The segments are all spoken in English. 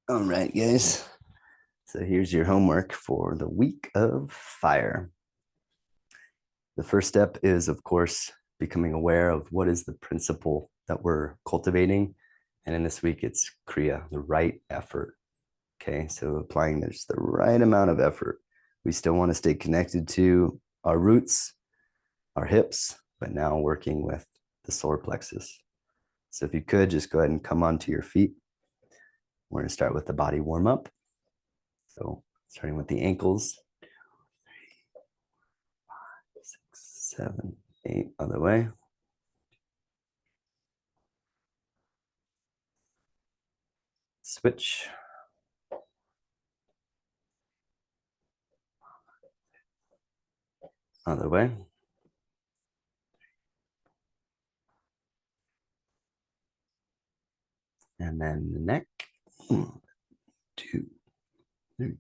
All right, guys. So here's your homework for the week of fire. The first step is, of course, becoming aware of what is the principle that we're cultivating. And in this week, it's Kriya, the right effort. Okay, so applying just the right amount of effort. We still want to stay connected to our roots, our hips, but now working with the solar plexus. So if you could just go ahead and come onto your feet. We're going to start with the body warm up. So starting with the ankles, 6, 7, 8, other way. Switch. Other way. And then the neck. 1, 2, 3,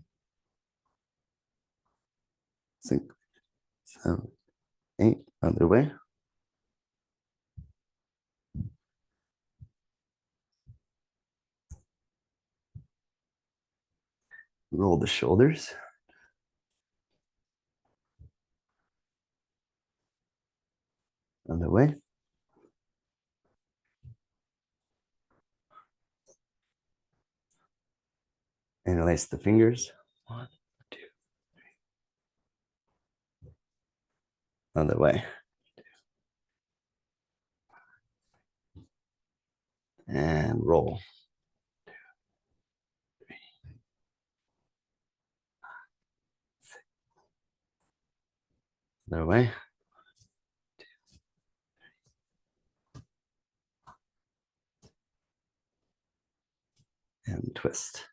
6, 7, 8, other way. Roll the shoulders. Other way. Interlace the fingers. 1, 2, other way. And roll. 3, 6, other way. 2, and twist.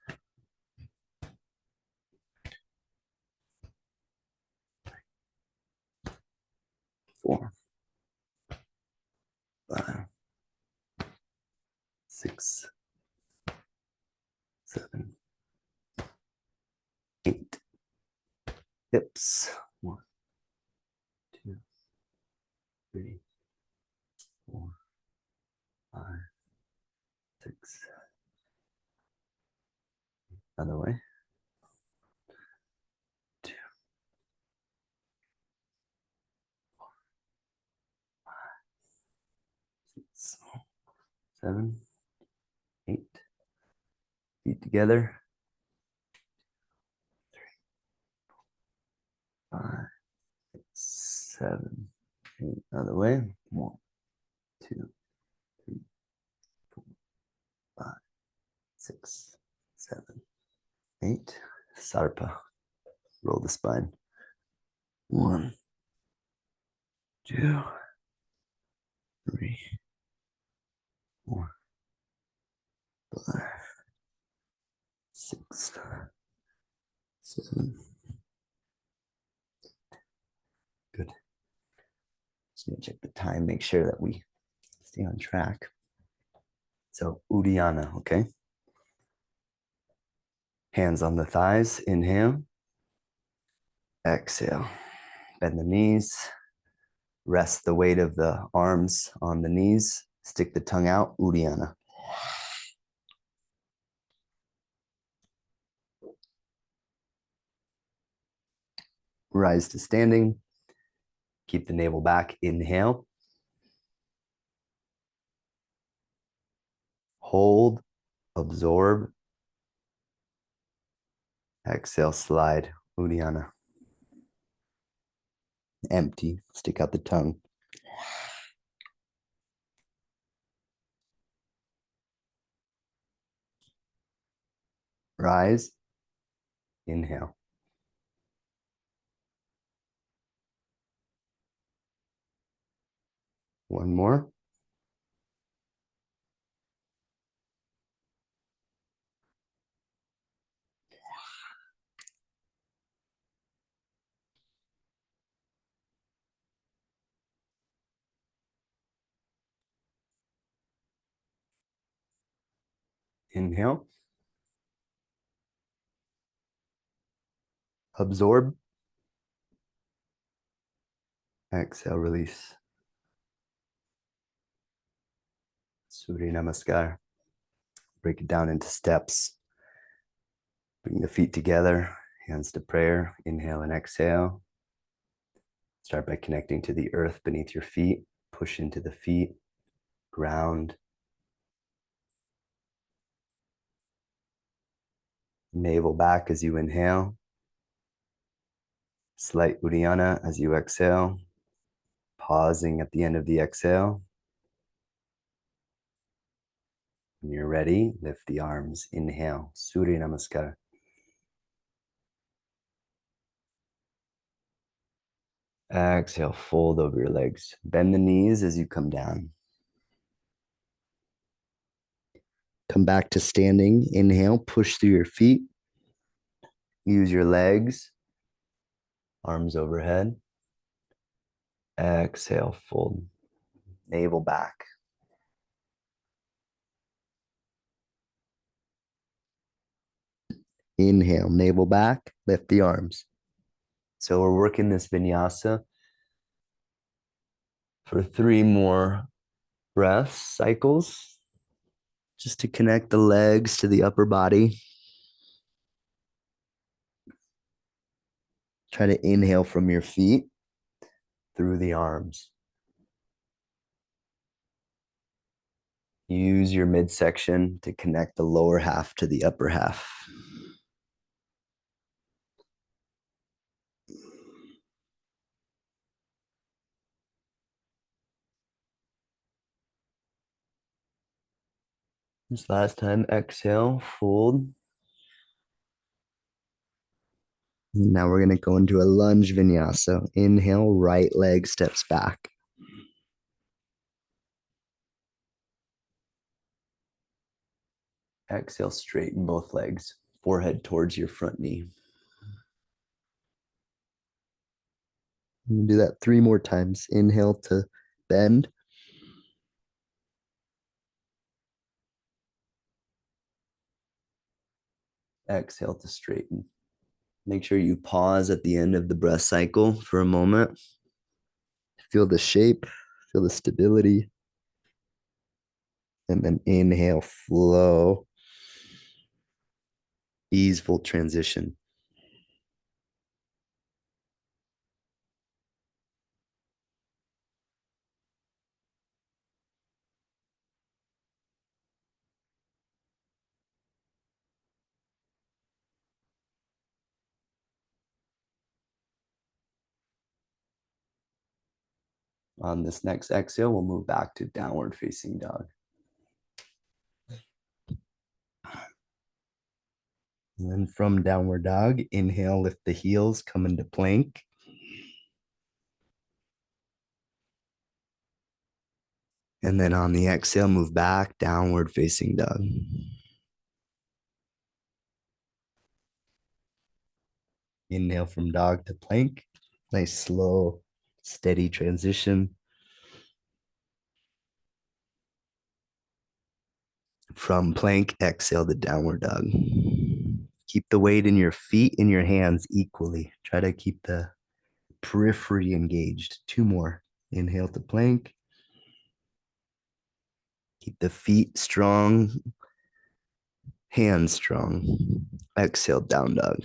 4, 5, 6, 7, 8. Hips. 1, 2, 3, 4, 5, 6. Other way. 2, 6, 7, 8. Feet together. 5, 6, 7, 8. Other way. 1, 2, 3, 4, 5, 6, 7, 8. Sarpa. Roll the spine. 1, 2, 3, 4, 5, 6, 7. Good. Just gonna check the time, make sure that we stay on track. So Uddiyana, okay? Hands on the thighs, inhale. Exhale. Bend the knees. Rest the weight of the arms on the knees. Stick the tongue out, Uddiyana. Rise to standing. Keep the navel back. Inhale. Hold. Absorb. Exhale, slide, Uddiyana. Empty. Stick out the tongue. Rise. Inhale. One more. Inhale. Absorb. Exhale, release. Surya Namaskar. Break it down into steps. Bring the feet together, hands to prayer. Inhale and exhale. Start by connecting to the earth beneath your feet. Push into the feet, ground. Navel back as you inhale. Slight Uddiyana as you exhale. Pausing at the end of the exhale. When you're ready, lift the arms. Inhale, Surya Namaskar. Exhale, fold over your legs. Bend the knees as you come down. Come back to standing. Inhale, push through your feet. Use your legs. Arms overhead. Exhale, fold. Navel back. Inhale, navel back. Lift the arms. So we're working this vinyasa for 3 more breath cycles, just to connect the legs to the upper body. Try to inhale from your feet through the arms. Use your midsection to connect the lower half to the upper half. This last time, exhale, fold. Now we're going to go into a lunge vinyasa. Inhale, right leg steps back. Exhale, straighten both legs, forehead towards your front knee. You do that 3 more times. Inhale to bend. Exhale to straighten. Make sure you pause at the end of the breath cycle for a moment. Feel the shape, feel the stability. And then inhale, flow. Easeful transition. On this next exhale, we'll move back to downward facing dog. And then from downward dog, inhale, lift the heels, come into plank. And then on the exhale, move back, downward facing dog. Inhale from dog to plank. Nice, slow, steady transition. From plank, exhale to downward dog. Keep the weight in your feet and your hands equally. Try to keep the periphery engaged. 2 more. Inhale to plank. Keep the feet strong, hands strong. Exhale, down dog.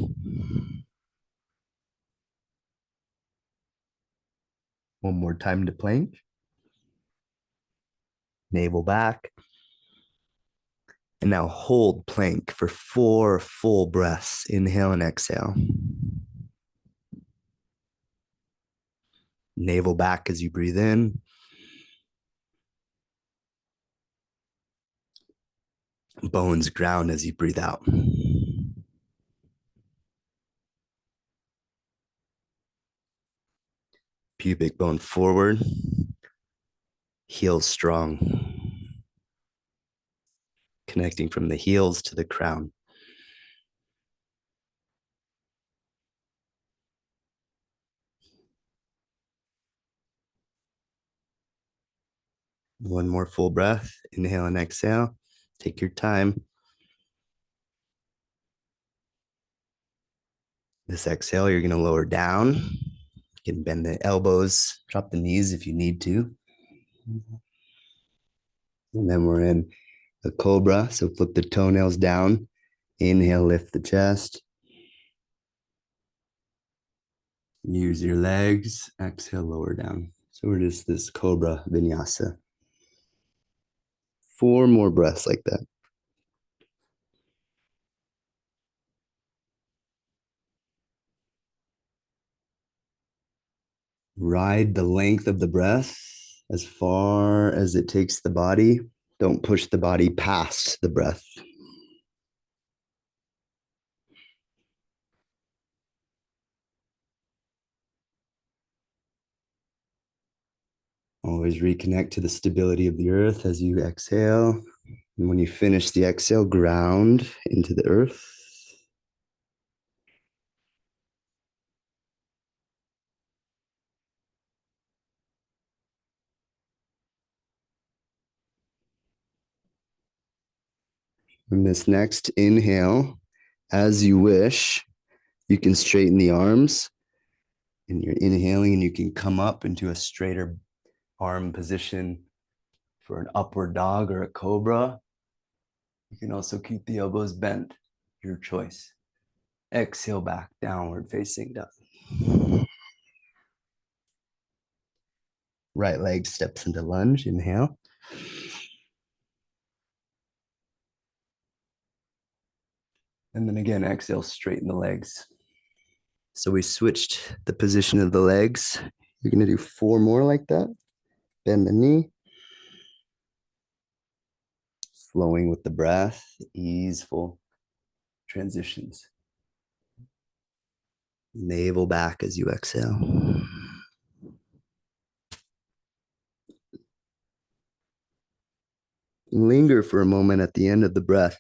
One more time to plank. Navel back. And now hold plank for 4 full breaths. Inhale and exhale. Navel back as you breathe in. Bones ground as you breathe out. Pubic bone forward. Heels strong. Connecting from the heels to the crown. One more full breath. Inhale and exhale. Take your time. This exhale, you're going to lower down. You can bend the elbows, drop the knees if you need to. And then we're in a cobra. So flip the toenails down. Inhale, lift the chest. Use your legs. Exhale, lower down. So we're just this cobra vinyasa. 4 more breaths like that. Ride the length of the breath as far as it takes the body. Don't push the body past the breath. Always reconnect to the stability of the earth as you exhale. And when you finish the exhale, ground into the earth. In this next inhale, as you wish, you can straighten the arms. And you're inhaling, and you can come up into a straighter arm position for an upward dog or a cobra. You can also keep the elbows bent, your choice. Exhale back, downward facing dog. Right leg steps into lunge. Inhale. And then again, exhale, straighten the legs. So we switched the position of the legs. You're going to do 4 more like that. Bend the knee. Flowing with the breath, easeful transitions. Navel back as you exhale. Linger for a moment at the end of the breath.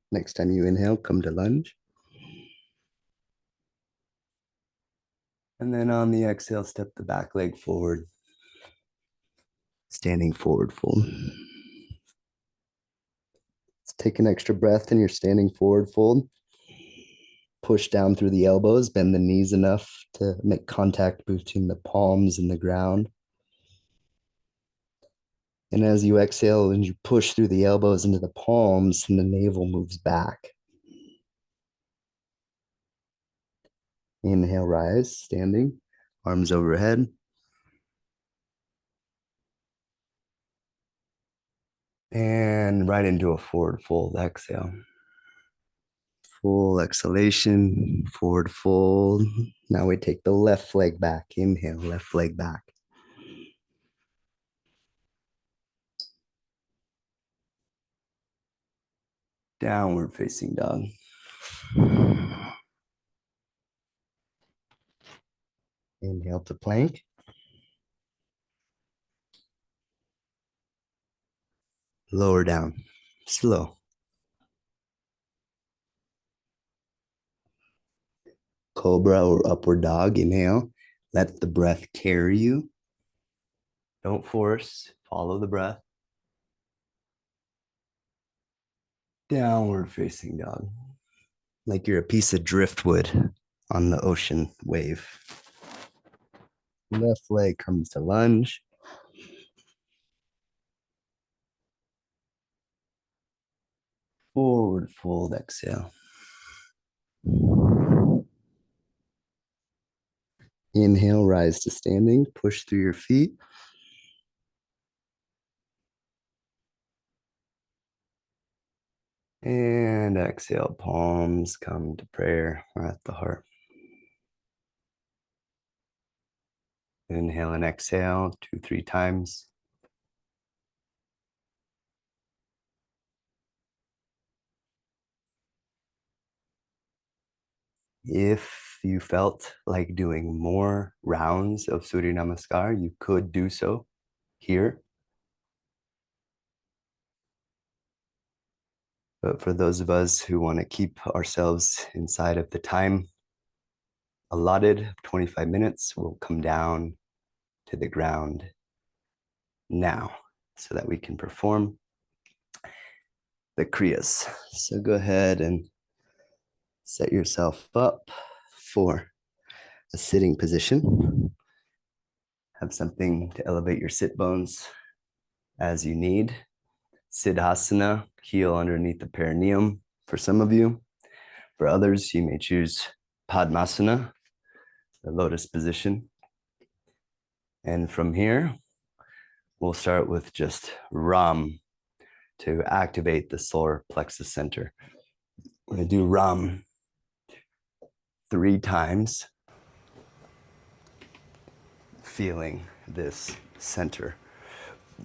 Next time you inhale, come to lunge. And then on the exhale, step the back leg forward. Standing forward fold. Let's take an extra breath in your standing forward fold. Push down through the elbows, bend the knees enough to make contact between the palms and the ground. And as you exhale and you push through the elbows into the palms, and the navel moves back. Inhale, rise, standing, arms overhead. And right into a forward fold, exhale. Full exhalation, forward fold. Now we take the left leg back. Inhale, left leg back. Downward facing dog. Inhale to plank. Lower down, slow. Cobra or upward dog, inhale. Let the breath carry you. Don't force, follow the breath. Downward facing dog. Like you're a piece of driftwood on the ocean wave. Left leg comes to lunge. Forward fold, exhale. Inhale, rise to standing, push through your feet. And exhale, palms come to prayer at the heart. Inhale and exhale 2, 3 times. If you felt like doing more rounds of Surya Namaskar, you could do so here. But for those of us who want to keep ourselves inside of the time allotted, 25 minutes, we'll come down to the ground now so that we can perform the kriyas. So go ahead and set yourself up for a sitting position. Have something to elevate your sit bones as you need. Siddhasana, heel underneath the perineum for some of you. For others, you may choose Padmasana, the lotus position. And from here, we'll start with just Ram to activate the solar plexus center. We're going to do Ram 3 times, feeling this center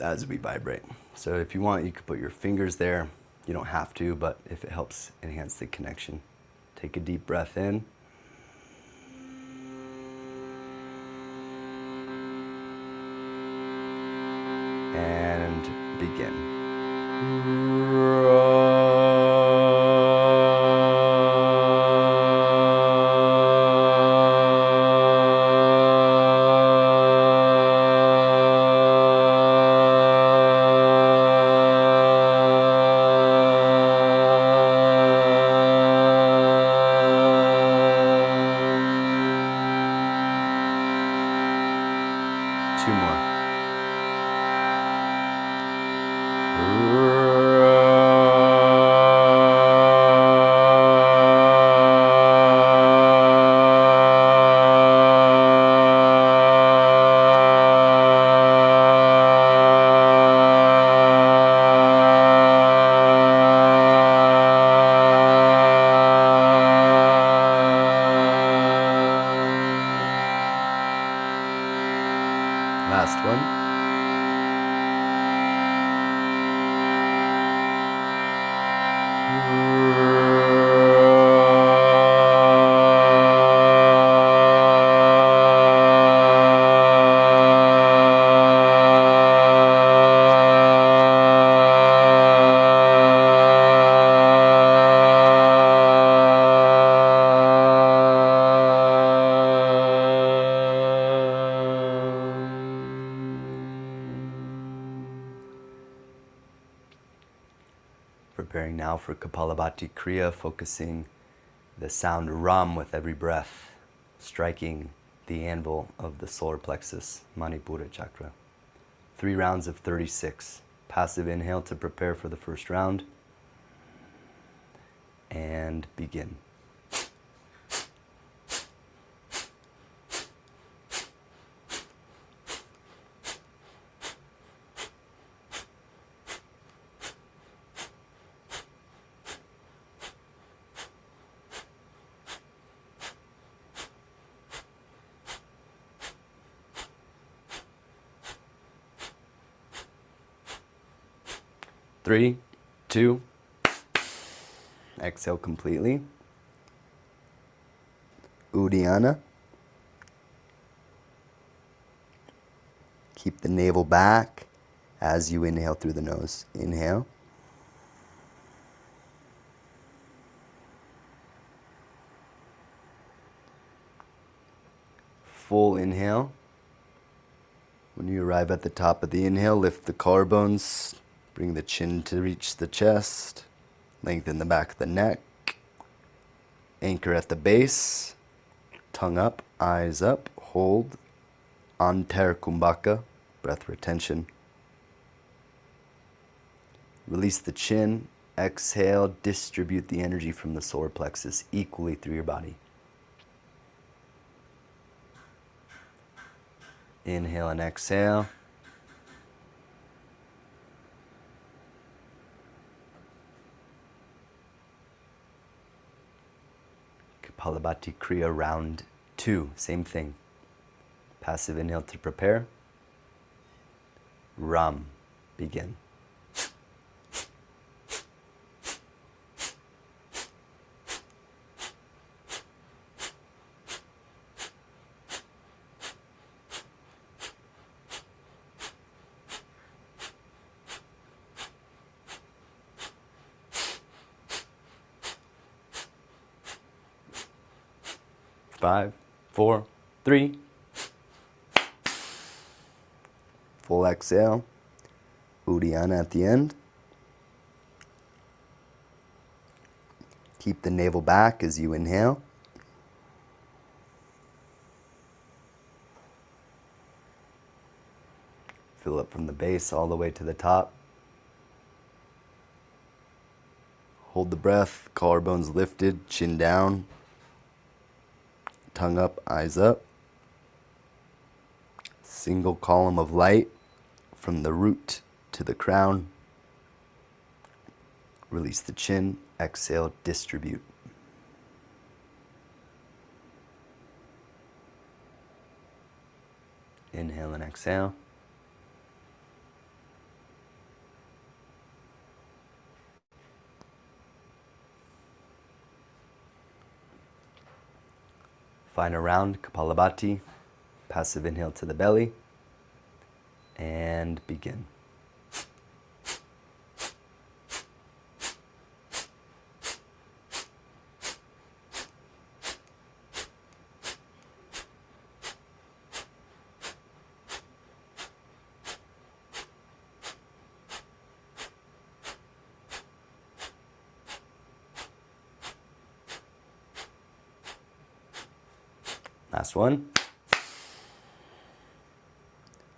as we vibrate. So if you want, you could put your fingers there. You don't have to, but if it helps enhance the connection. Take a deep breath in. And begin. Last one. Preparing now for Kapalabhati Kriya, focusing the sound Ram with every breath, striking the anvil of the solar plexus, Manipura chakra. 3 rounds of 36. Passive inhale to prepare for the first round. And begin. Three, 2, exhale completely. Uddiyana. Keep the navel back as you inhale through the nose. Inhale. Full inhale. When you arrive at the top of the inhale, lift the collarbones. Bring the chin to reach the chest. Lengthen the back of the neck. Anchor at the base. Tongue up, eyes up. Hold. Antar Kumbhaka. Breath retention. Release the chin. Exhale. Distribute the energy from the solar plexus equally through your body. Inhale and exhale. Kapalabhati Kriya round 2, same thing. Passive inhale to prepare. Ram, begin. 5, 4, 3. Full exhale. Uddiyana at the end. Keep the navel back as you inhale. Fill up from the base all the way to the top. Hold the breath, collarbones lifted, chin down, tongue up, eyes up. Single column of light from the root to the crown. Release the chin, exhale, distribute. Inhale and exhale. Find a round Kapalabhati, passive inhale to the belly, and begin. Last one.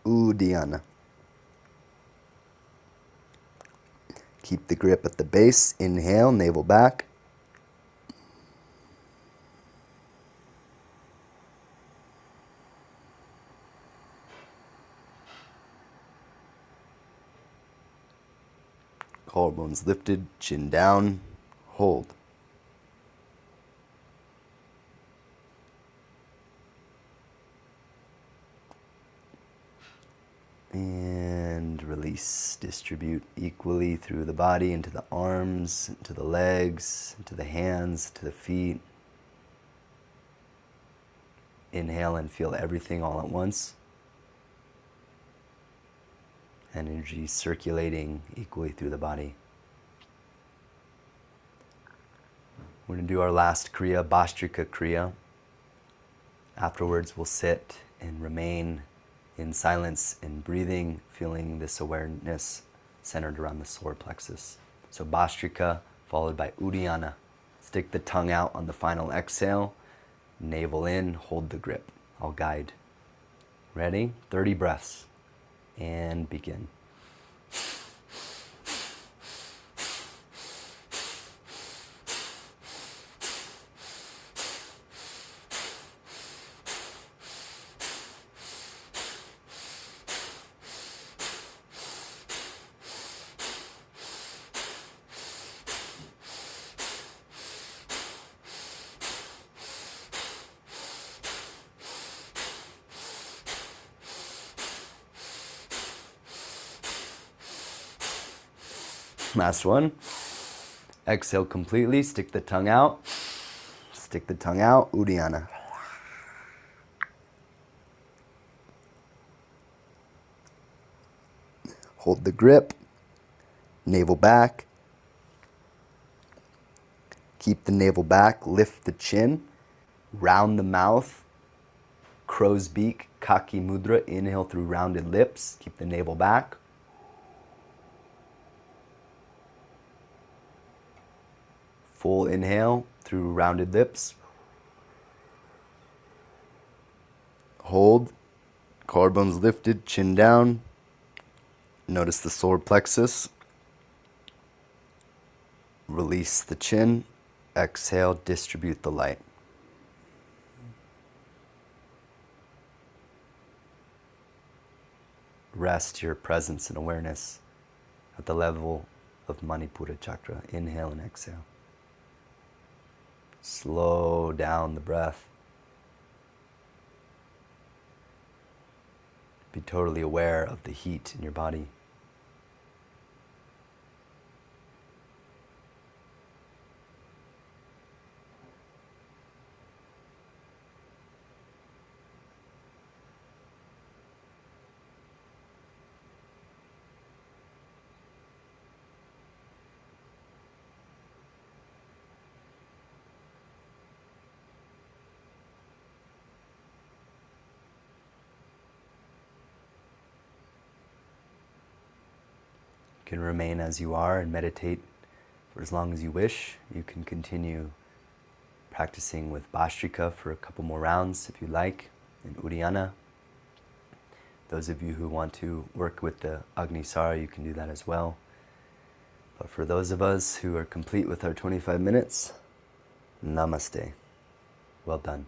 Uddiyana. Keep the grip at the base. Inhale, navel back. Collarbones lifted, chin down. Hold. And release, distribute equally through the body, into the arms, into the legs, into the hands, to the feet. Inhale and feel everything all at once. Energy circulating equally through the body. We're going to do our last Kriya, Bhastrika Kriya. Afterwards, we'll sit and remain in silence and breathing, feeling this awareness centered around the solar plexus. So Bhastrika followed by Uddiyana. Stick the tongue out on the final exhale, navel in, hold the grip. I'll guide. Ready? 30 breaths. And begin. Last one. Exhale completely, stick the tongue out. Stick the tongue out, Uddiyana. Hold the grip, navel back. Keep the navel back, lift the chin, round the mouth, crow's beak, Kaki Mudra. Inhale through rounded lips, keep the navel back. Full inhale through rounded lips. Hold, collarbones lifted, chin down. Notice the solar plexus. Release the chin. Exhale, distribute the light. Rest your presence and awareness at the level of Manipura chakra. Inhale and exhale. Slow down the breath. Be totally aware of the heat in your body. You can remain as you are and meditate for as long as you wish. You can continue practicing with Bhastrika for a couple more rounds if you like, in Uddiyana. Those of you who want to work with the Agnisara, you can do that as well. But for those of us who are complete with our 25 minutes, namaste. Well done.